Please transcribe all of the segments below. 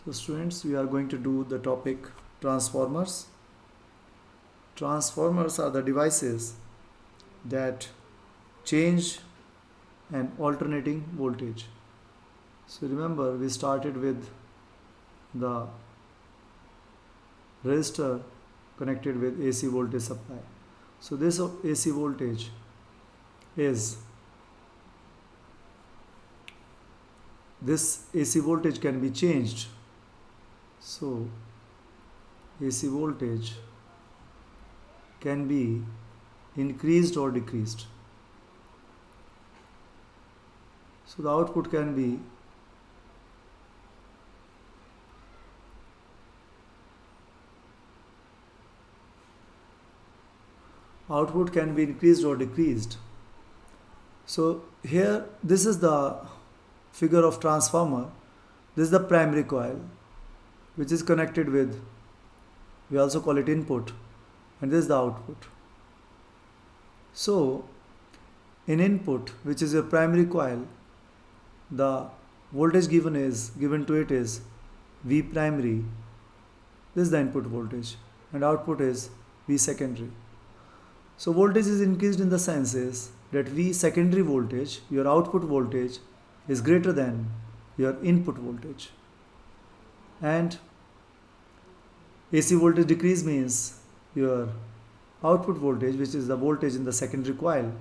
So students, we are going to do the topic transformers. Transformers are the devices that change an alternating voltage. So remember, we started with the resistor connected with AC voltage supply. So this AC voltage is this AC voltage can be changed. So AC voltage can be increased or decreased. So the output can be increased or decreased. So here this is the figure of transformer. This is the primary coil which is connected with, we also call it input, and this is the output. So in input, which is your primary coil, the voltage given to it is V primary. This is the input voltage, and output is V secondary. So voltage is increased in the sense is that V secondary voltage, your output voltage, is greater than your input voltage. And AC voltage decrease means your output voltage, which is the voltage in the secondary coil,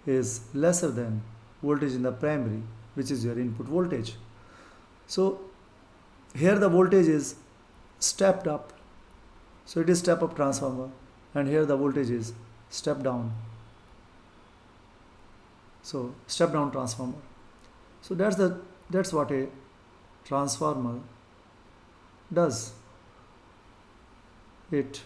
is lesser than voltage in the primary, which is your input voltage. So here the voltage is stepped up. So it is step up transformer, and here the voltage is step down. So step down transformer. So that's what a transformer does. It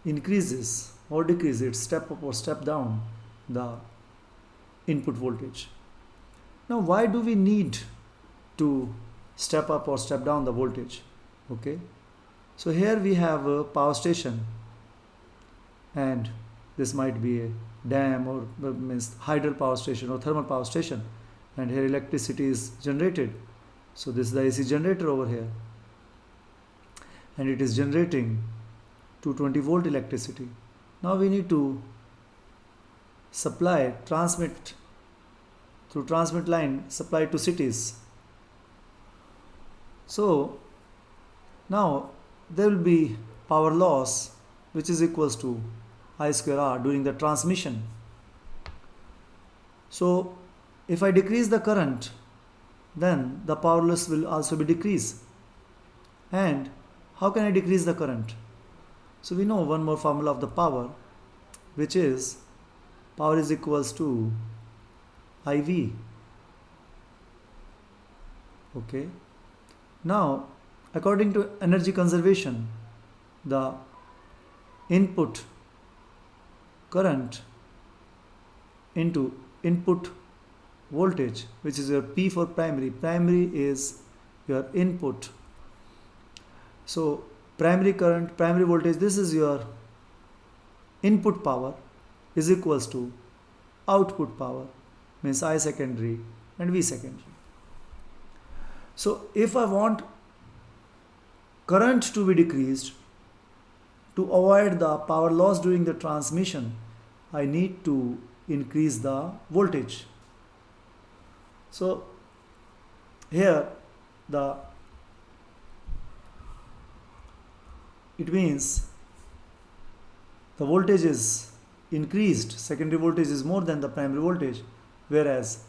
increases or decreases, it step up or step down the input voltage. Now why do we need to step up or step down the voltage? Okay, so here we have a power station, and this might be a dam or means hydel power station or thermal power station, and here electricity is generated. So this is the AC generator over here, and it is generating 220 volt electricity. Now we need to transmit through transmit line, supply to cities. So now there will be power loss, which is equals to I square R during the transmission. So if I decrease the current, then the power loss will also be decreased. And how can I decrease the current? So we know one more formula of the power, which is power is equals to IV. Okay. Now, according to energy conservation, the input current into input voltage, which is your P for primary. Primary is your input. So primary current, primary voltage, this is your input power, is equals to output power, means I secondary and V secondary. So if I want current to be decreased, to avoid the power loss during the transmission, I need to increase the voltage. So here it means the voltage is increased, secondary voltage is more than the primary voltage, whereas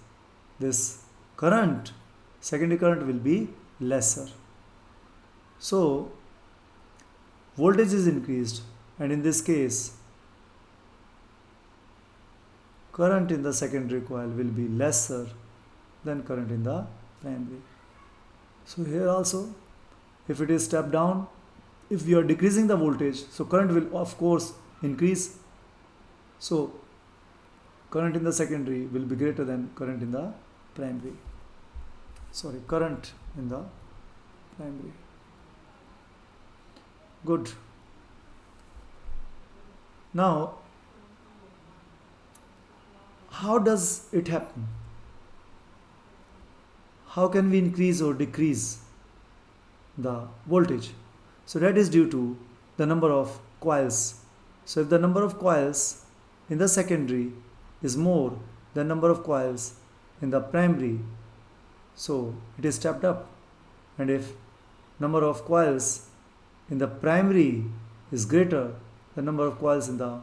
this current, secondary current, will be lesser. So voltage is increased, and in this case current in the secondary coil will be lesser than current in the primary. So here also, if it is step down, if we are decreasing the voltage, so current will of course increase. So current in the secondary will be greater than current in the primary. Current in the primary. Good. Now, how does it happen? how can we increase or decrease the voltage? So that is due to the number of coils. So if the number of coils in the secondary is more than number of coils in the primary, so it is stepped up. And if number of coils in the primary is greater than number of coils in the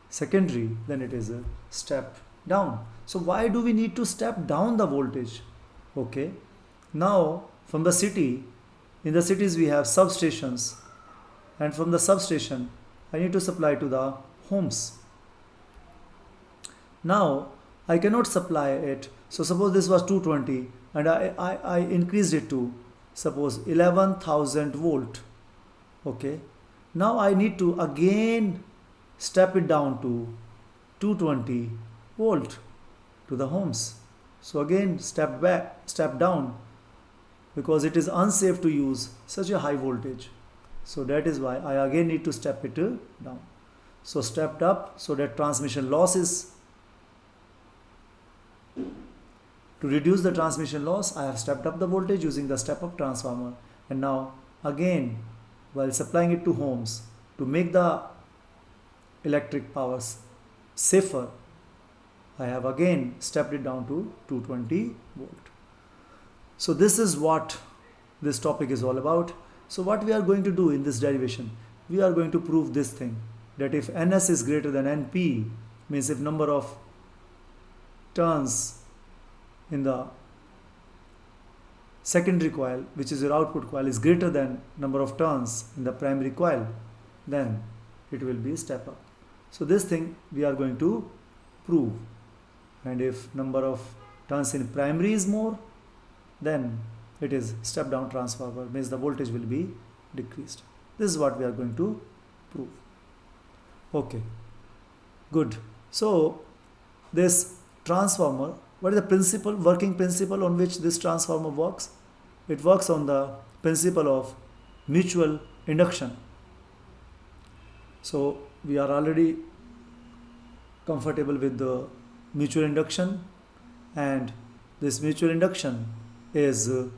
secondary, then it is a step down. So why do we need to step down the voltage? Okay, now from the city, in the cities we have substations, and from the substation I need to supply to the homes. Now I cannot supply it. So suppose this was 220 and I increased it to suppose 11,000 volt. Okay, now I need to again step it down to 220 volt to the homes. So again step down, because it is unsafe to use such a high voltage. So that is why I again need to step it down. So stepped up so that transmission losses. To reduce the transmission loss, I have stepped up the voltage using the step up transformer. And now again, while supplying it to homes, to make the electric power safer, I have again stepped it down to 220 volt. So this is what this topic is all about. So what we are going to do in this derivation, we are going to prove this thing, that if Ns is greater than Np, means if number of turns in the secondary coil, which is your output coil, is greater than number of turns in the primary coil, then it will be step up. So this thing we are going to prove. And if number of turns in primary is more, then it is step down transformer, means the voltage will be decreased. This is what we are going to prove. Okay, good. So this transformer, what is the working principle on which this transformer works? It works on the principle of mutual induction. So we are already comfortable with the mutual induction, and this mutual induction is we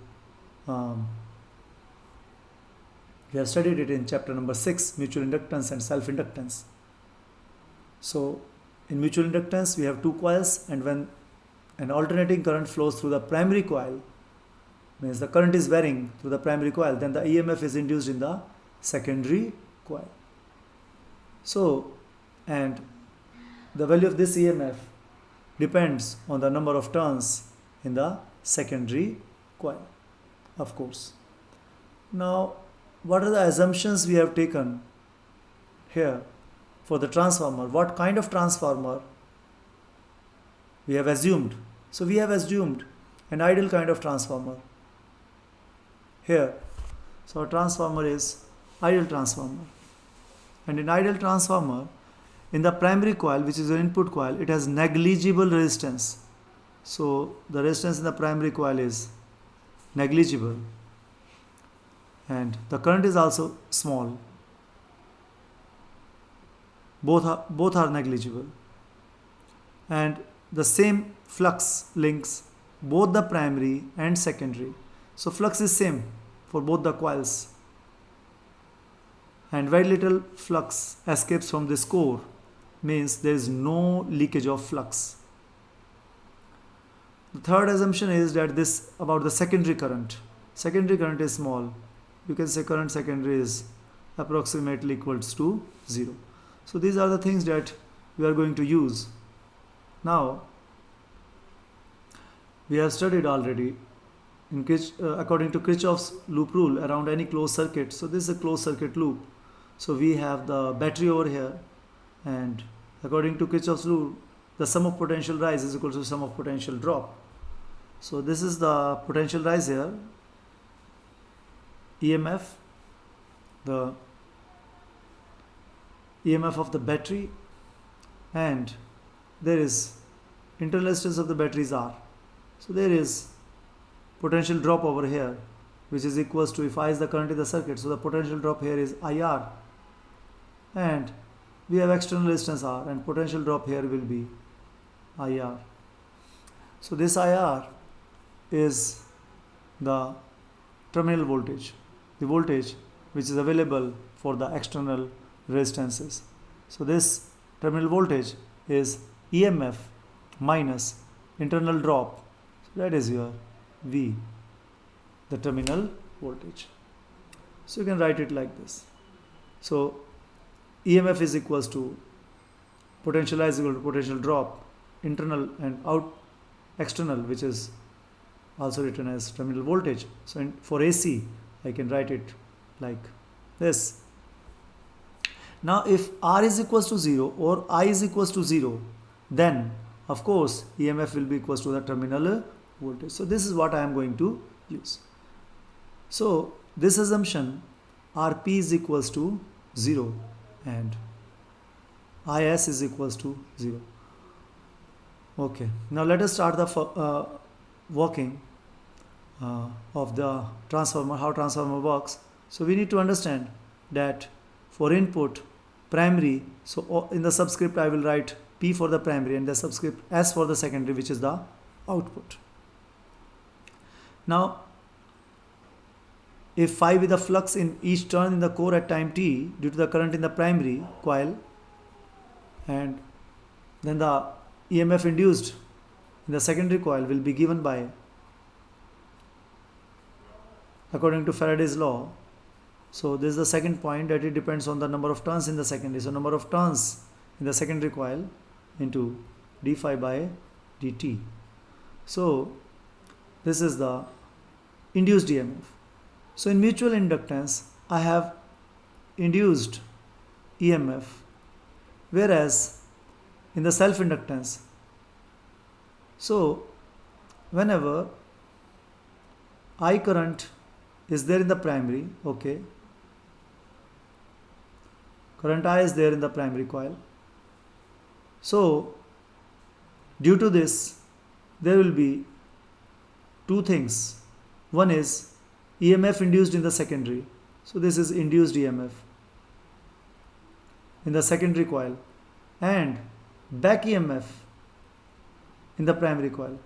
have studied it in chapter number 6, mutual inductance and self-inductance. So in mutual inductance we have two coils, and when an alternating current flows through the primary coil, means the current is varying through the primary coil, then the EMF is induced in the secondary coil. So, and the value of this EMF depends on the number of turns in the secondary coil, of course. Now, what are the assumptions we have taken here for the transformer? What kind of transformer we have assumed? So we have assumed an ideal kind of transformer here. So our transformer is ideal transformer, and in ideal transformer, in the primary coil, which is an input coil, it has negligible resistance. So the resistance in the primary coil is negligible, and the current is also small. Both are negligible, and the same flux links both the primary and secondary. So flux is same for both the coils, and very little flux escapes from this core, means there is no leakage of flux. The third assumption is that this about the secondary current. Secondary current is small. You can say current secondary is approximately equals to 0. So these are the things that we are going to use. Now, we have studied already according to Kirchhoff's loop rule around any closed circuit. So this is a closed circuit loop. So we have the battery over here, and according to Kirchhoff's rule, the sum of potential rise is equal to sum of potential drop. So this is the potential rise here, EMF, the EMF of the battery, and there is internal resistance of the battery is R. So there is potential drop over here, which is equals to, if I is the current in the circuit, so the potential drop here is IR, and we have external resistance R, and potential drop here will be IR. So this IR is the terminal voltage, the voltage which is available for the external resistances. So this terminal voltage is EMF minus internal drop. So that is your V, the terminal voltage. So you can write it like this. So EMF is equals to potential I is equal to potential drop, internal and out external, which is also written as terminal voltage. So for AC, I can write it like this. Now if R is equals to 0 or I is equals to 0, then of course EMF will be equals to the terminal voltage. So this is what I am going to use. So this assumption, RP is equals to 0 and IS is equals to 0. Okay, now let us start the working of the transformer, how transformer works. So we need to understand that for input primary, so in the subscript I will write P for the primary and the subscript S for the secondary, which is the output. Now if phi be the flux in each turn in the core at time t due to the current in the primary coil, and then the EMF induced in the secondary coil will be given by, according to Faraday's law. So this is the second point, that it depends on the number of turns in the secondary. So number of turns in the secondary coil into d phi by dt. So this is the induced EMF. So in mutual inductance, I have induced EMF, whereas in the self-inductance, so whenever I current is there in the primary, okay, current I is there in the primary coil. So due to this, there will be two things. One is EMF induced in the secondary. So this is induced EMF in the secondary coil, and back EMF in the primary coil.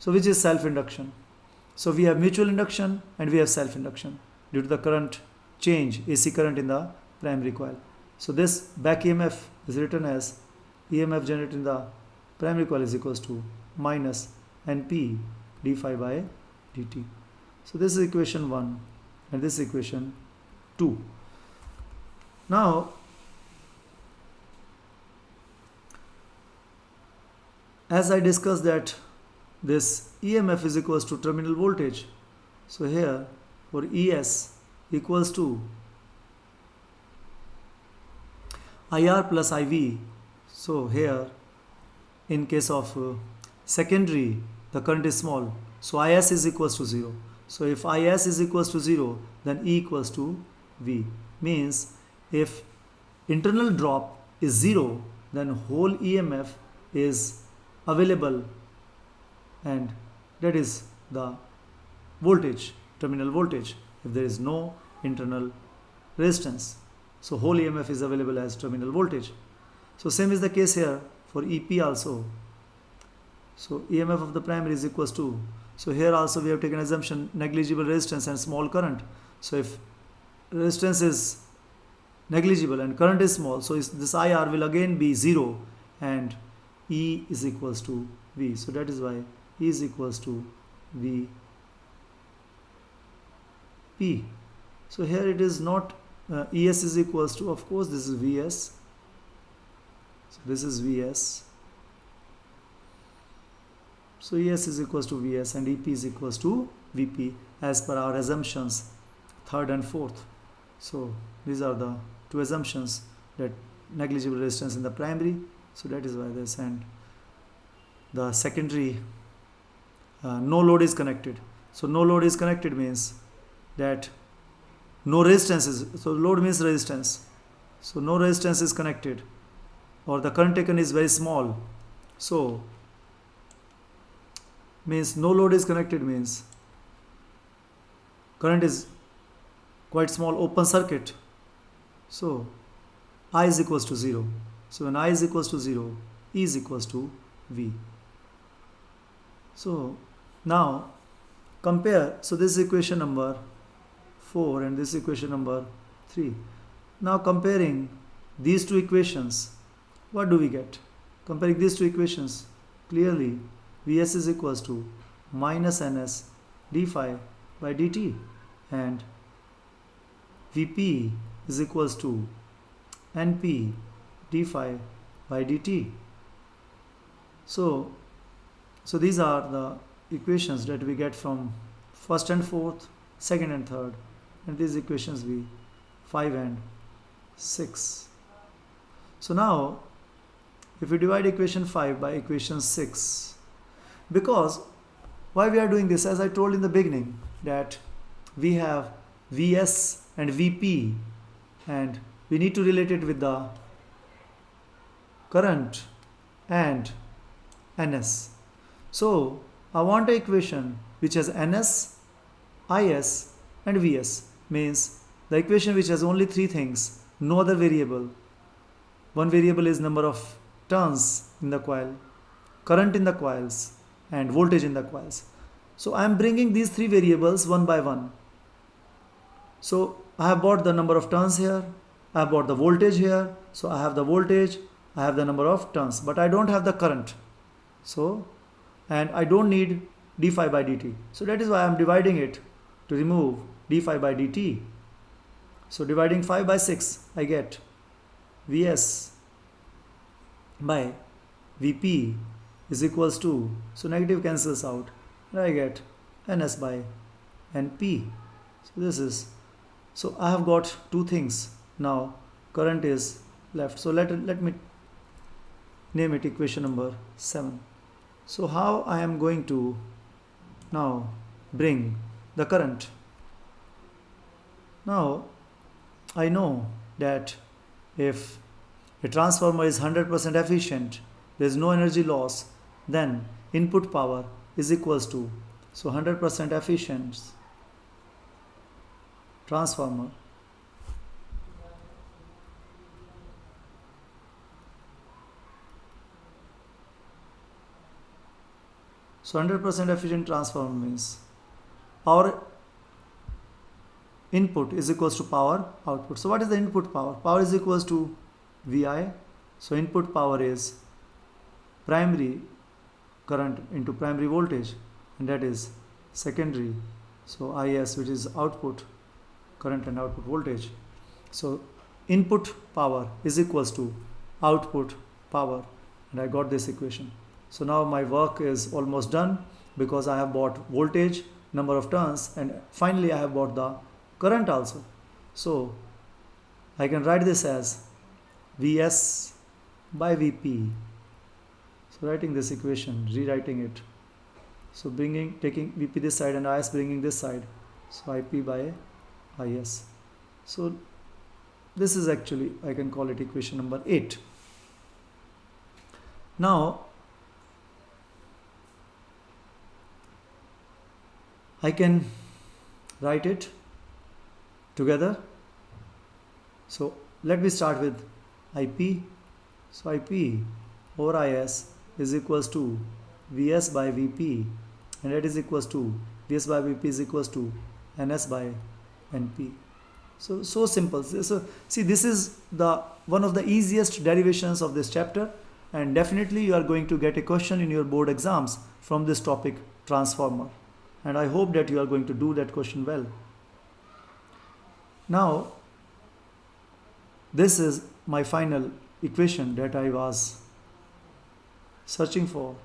So which is self-induction. So we have mutual induction and we have self-induction due to the current change, AC current in the primary coil. So this back EMF is written as EMF generated in the primary coil is equals to minus NP d phi by dt. So this is equation 1 and this is equation 2. Now as I discussed that this EMF is equals to terminal voltage, so here for ES equals to IR plus IV. So here in case of secondary, the current is small, so IS is equals to 0. So if IS is equals to 0, then E equals to V. Means if internal drop is 0, then whole EMF is available, and that is the voltage, terminal voltage, if there is no internal resistance. So whole EMF is available as terminal voltage. So same is the case here for EP also. So EMF of the primary is equals to, so here also we have taken assumption negligible resistance and small current. So if resistance is negligible and current is small, so this IR will again be 0 and E is equals to V. So that is why E is equals to V P. So here it is not ES is equals to, of course this is VS. So this is VS. So ES is equals to VS and EP is equals to VP as per our assumptions, third and fourth. So these are the two assumptions, that negligible resistance in the primary. So that is why this, and the secondary no load is connected. So no load is connected means that no resistance is, so load means resistance. So no resistance is connected, or the current taken is very small. So means no load is connected means current is quite small, open circuit. So I is equals to 0. So when I is equals to 0, E is equals to V. So now compare. So this is equation number 4 and this is equation number 3. Now comparing these two equations, what do we get? Comparing these two equations, clearly Vs is equals to minus Ns d phi by dt, and Vp is equals to Np d phi by dt. So these are the equations that we get from first and fourth, second and third, and these equations be 5 and 6. So now if we divide equation 5 by equation 6, because why we are doing this, as I told in the beginning, that we have Vs and Vp and we need to relate it with the current and Ns. So I want an equation which has Ns, Is and Vs, means the equation which has only three things, no other variable. One variable is number of turns in the coil, current in the coils and voltage in the coils. So I am bringing these three variables one by one. So I have brought the number of turns here, I have brought the voltage here, so I have the voltage, I have the number of turns, but I don't have the current. So, and I don't need d phi by dt. So that is why I am dividing it to remove d phi by dt. So dividing 5 by 6, I get Vs by Vp is equals to, so negative cancels out, and I get Ns by Np. So this is, so I have got two things. Now current is left. So let me name it equation number 7. So how I am going to now bring the current? Now I know that if a transformer is 100% efficient, there is no energy loss, then input power is equals to, so 100% efficient transformer so 100% efficient transformer means power input is equals to power output. So what is the input power? Power is equals to Vi. So input power is primary current into primary voltage, and that is secondary, so Is, which is output current and output voltage. So input power is equals to output power, and I got this equation. So now my work is almost done, because I have bought voltage, number of turns, and finally I have bought the current also. So I can write this as Vs by Vp. So writing this equation, rewriting it. So taking Vp this side and Is bringing this side. So Ip by Is. So this is actually, I can call it equation number 8. Now I can write it together. So let me start with Ip. So Ip over Is is equals to Vs by Vp, and that is equals to Vs by Vp is equals to Ns by Np. So simple. So see, this is the one of the easiest derivations of this chapter, and definitely you are going to get a question in your board exams from this topic, transformer, and I hope that you are going to do that question well. Now this is my final equation that I was searching for.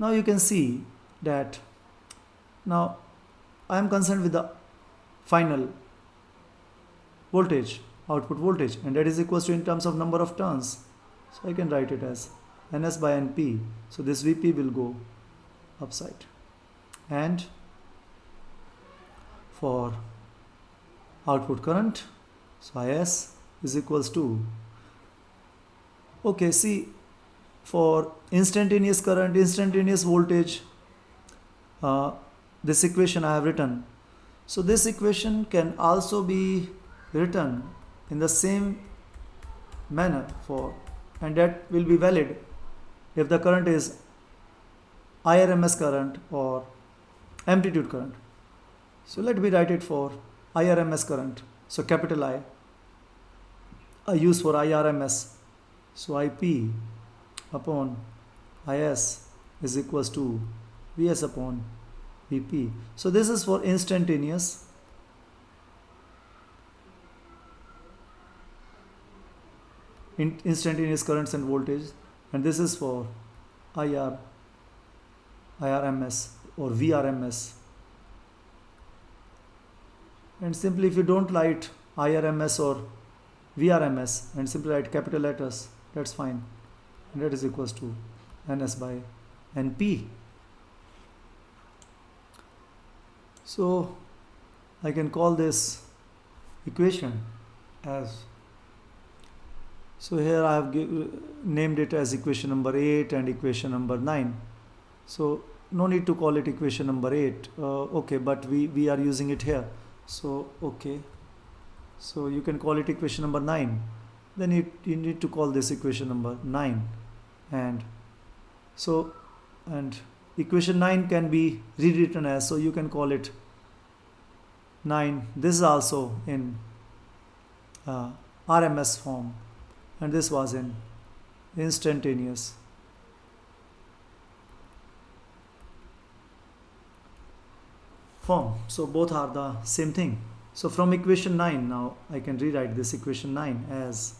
Now you can see that now I am concerned with the final voltage, output voltage, and that is equals to in terms of number of turns. So I can write it as Ns by Np. So this Vp will go upside, and for output current, so Is is equals to, okay, see, for instantaneous current, instantaneous voltage, this equation I have written. So this equation can also be written in the same manner for, and that will be valid if the current is IRMS current or amplitude current. So let me write it for IRMS current. So capital I use for IRMS. So IP upon IS is equals to Vs upon Vp. So this is for instantaneous currents and voltage, and this is for IRMS or VRMS. And simply, if you don't write IRMS or VRMS and simply write capital letters, that's fine, and that is equals to NS by NP. So I can call this equation as, so here I have named it as equation number 8 and equation number 9. So no need to call it equation number 8, okay, but we are using it here. So okay, so you can call it equation number 9. Then you need to call this equation number 9, and so, and equation 9 can be rewritten as, so you can call it 9. This is also in RMS form, and this was in instantaneous form. So both are the same thing. So from equation 9, now I can rewrite this equation 9 as,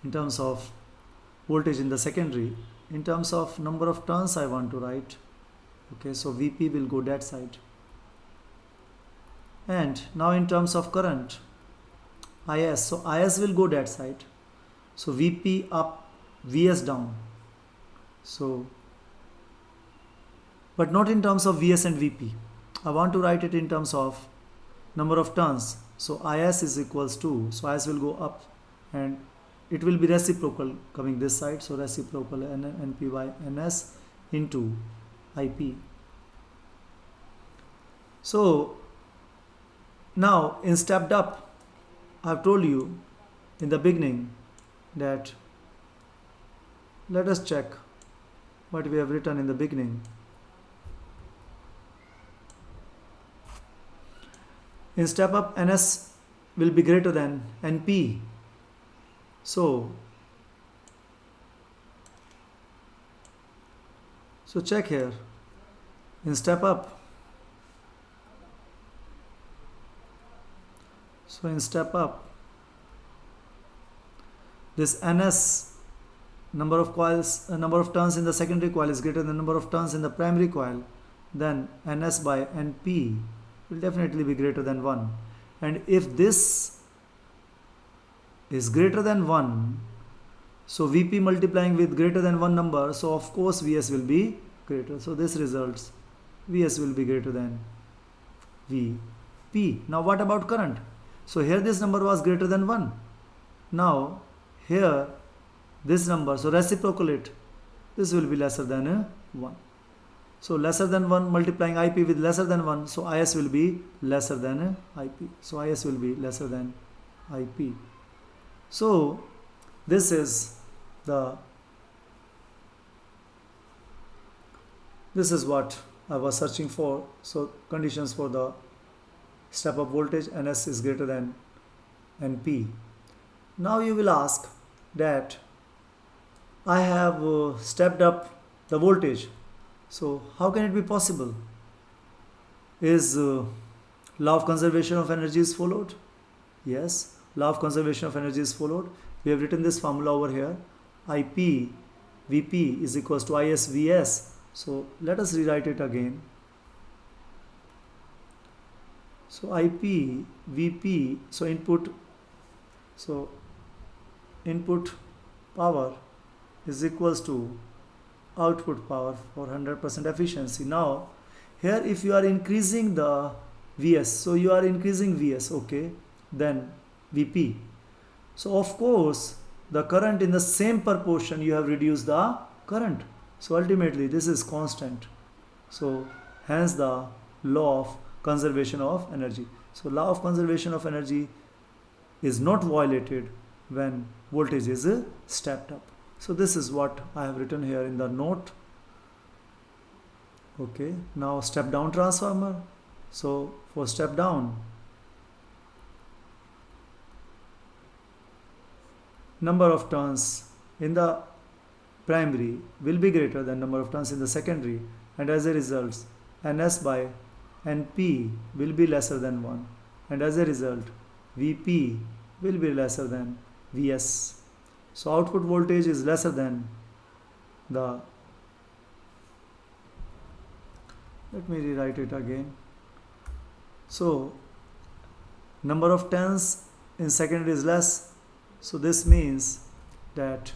in terms of voltage in the secondary, in terms of number of turns I want to write. Okay, so Vp will go that side. And now in terms of current, IS, so IS will go that side. So Vp up, Vs down. So, but not in terms of Vs and Vp. I want to write it in terms of number of turns. So IS is equals to, so IS will go up and it will be reciprocal coming this side. So reciprocal NP by NS into IP. So now in stepped up, I've told you in the beginning that, let us check what we have written in the beginning. In step up, NS will be greater than NP. So check here. In step up, so in step up, this NS, number of coils, number of turns in the secondary coil is greater than number of turns in the primary coil, then NS by NP will definitely be greater than 1. And if this is greater than 1, so Vp multiplying with greater than 1 number, so of course Vs will be greater. So this results Vs will be greater than Vp. Now what about current? So here this number was greater than 1. Now here this number, so reciprocal it, this will be lesser than 1. So lesser than 1 multiplying IP with lesser than 1, so IS will be lesser than IP. So IS will be lesser than IP. So this is what I was searching for. So conditions for the step up voltage, NS is greater than NP. Now you will ask that I have stepped up the voltage. So how can it be possible? Is law of conservation of energy is followed? Yes, law of conservation of energy is followed. We have written this formula over here. IP Vp is equals to IS Vs. So let us rewrite it again. So IP Vp, so input power is equals to output power for 100% efficiency. Now here if you are increasing the Vs, so you are increasing Vs, okay, then Vp. So of course the current in the same proportion you have reduced the current. So ultimately this is constant. So hence the law of conservation of energy. So law of conservation of energy is not violated when voltage is stepped up. So this is what I have written here in the note Okay, now step down transformer. So for step down, number of turns in the primary will be greater than number of turns in the secondary, and as a result ns by np will be lesser than 1, and as a result vp will be lesser than vs. So output voltage is lesser than the, let me rewrite it again. So number of turns in secondary is less, so this means that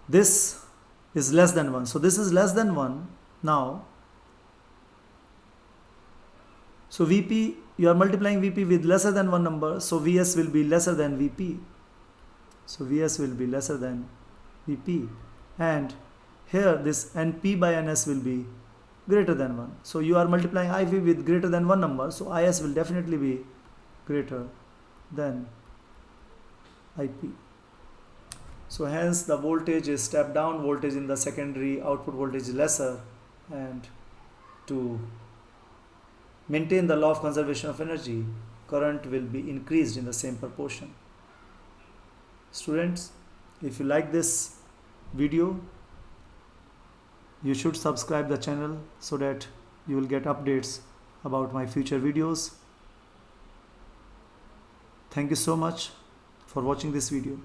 this is less than 1. So this is less than 1 now. So Vp, you are multiplying Vp with lesser than 1 number, so Vs will be lesser than Vp. So Vs will be lesser than Vp, and here this Np by Ns will be greater than 1. So you are multiplying IV with greater than 1 number, so Is will definitely be greater than Ip. So hence the voltage is step down voltage in the secondary, output voltage is lesser, and to maintain the law of conservation of energy, current will be increased in the same proportion. Students, if you like this video, you should subscribe the channel so that you will get updates about my future videos. Thank you so much for watching this video.